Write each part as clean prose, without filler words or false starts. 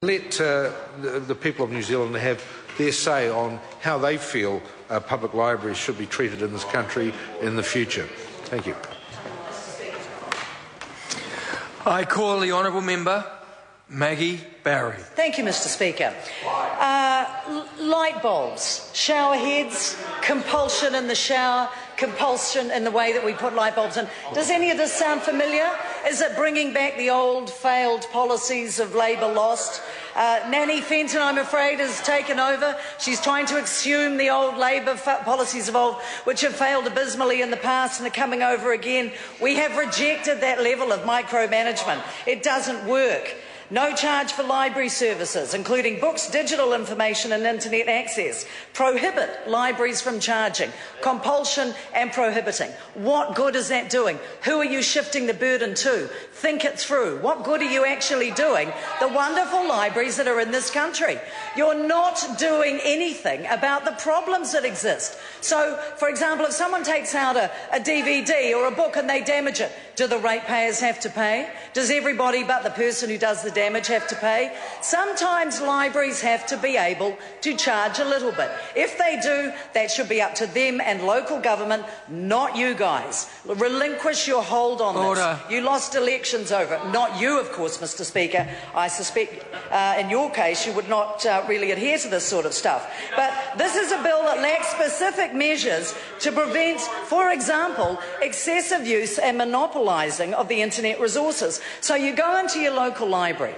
Let the people of New Zealand have their say on how they feel public libraries should be treated in this country in the future. Thank you. I call the honourable member Maggie Barry. Thank you, Mr. Speaker. Light bulbs, shower heads, compulsion in the shower, compulsion in the way that we put light bulbs in. Does any of this sound familiar? Is it bringing back the old failed policies of Labour lost? Nanny Fenton, I'm afraid, has taken over. She's trying to exhume the old Labour policies of old, which have failed abysmally in the past and are coming over again. We have rejected that level of micromanagement. It doesn't work. No charge for library services, including books, digital information and internet access. Prohibit libraries from charging. Compulsion and prohibiting. What good is that doing? Who are you shifting the burden to? Think it through. What good are you actually doing? The wonderful libraries that are in this country. You're not doing anything about the problems that exist. So, for example, if someone takes out a DVD or a book and they damage it, do the ratepayers have to pay? Does everybody but the person who does the damage have to pay? Sometimes libraries have to be able to charge a little bit. If they do, that should be up to them and local government, not you guys. Relinquish your hold on this. You lost elections over it. Not you, of course, Mr. Speaker. I suspect in your case you would not really adhere to this sort of stuff. But this is a bill that lacks specific measures to prevent, for example, excessive use and monopolising of the internet resources. So you go into your local library.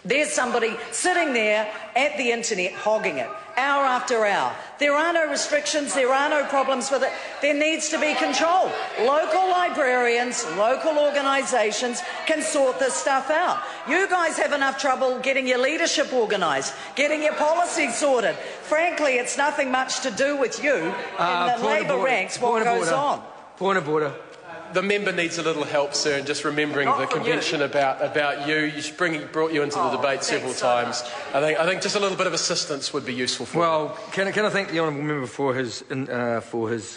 There's somebody sitting there at the internet hogging it, hour after hour. There are no restrictions, there are no problems with it. There needs to be control. Local librarians, local organisations can sort this stuff out. You guys have enough trouble getting your leadership organised, getting your policies sorted. Frankly, it's nothing much to do with you in the Labour ranks, what goes on. Point of order. The member needs a little help, sir, in just remembering the convention about you. You brought you into the debate several times. I think just a little bit of assistance would be useful for you. Well, can I thank the honourable member for his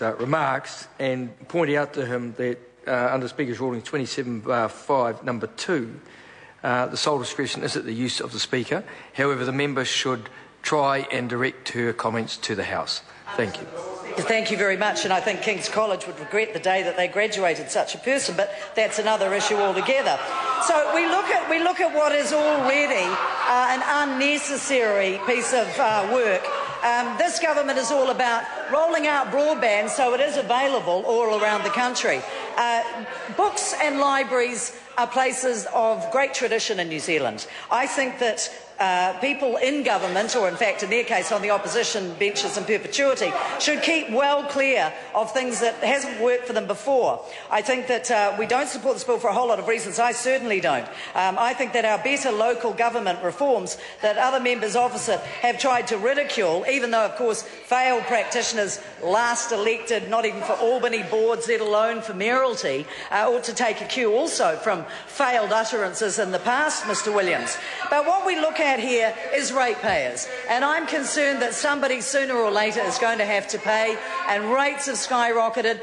remarks and point out to him that under Speaker's ruling 27(5) number 2, the sole discretion is at the use of the Speaker. However, the member should try and direct her comments to the House. Thank you. Thank you very much, and I think King's College would regret the day that they graduated such a person, but that's another issue altogether. So we look at what is already an unnecessary piece of work. This government is all about rolling out broadband so it is available all around the country. Books and libraries are places of great tradition in New Zealand. I think that people in government, or in fact in their case on the opposition benches in perpetuity, should keep well clear of things that hasn't worked for them before. I think that we don't support this bill for a whole lot of reasons. I certainly don't. I think that our better local government reforms that other members opposite have tried to ridicule, even though of course failed practitioners last elected, not even for Albany boards, let alone for mayoralty, ought to take a cue also from failed utterances in the past, Mr. Williams. But what we look at here is ratepayers, and I'm concerned that somebody sooner or later is going to have to pay, and rates have skyrocketed,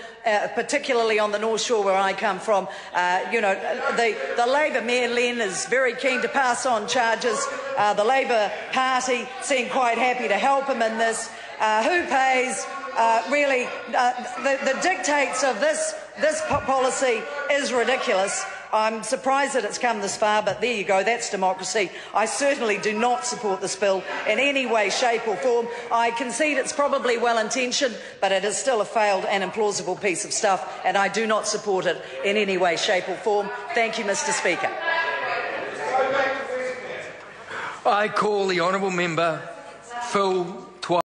particularly on the North Shore where I come from. The Labour Mayor Len is very keen to pass on charges. The Labour Party seem quite happy to help him in this. Who pays? Really, the dictates of this policy is ridiculous. I'm surprised that it's come this far, but there you go, that's democracy. I certainly do not support this bill in any way, shape or form. I concede it's probably well-intentioned, but it is still a failed and implausible piece of stuff, and I do not support it in any way, shape or form. Thank you, Mr. Speaker. I call the honourable member Phil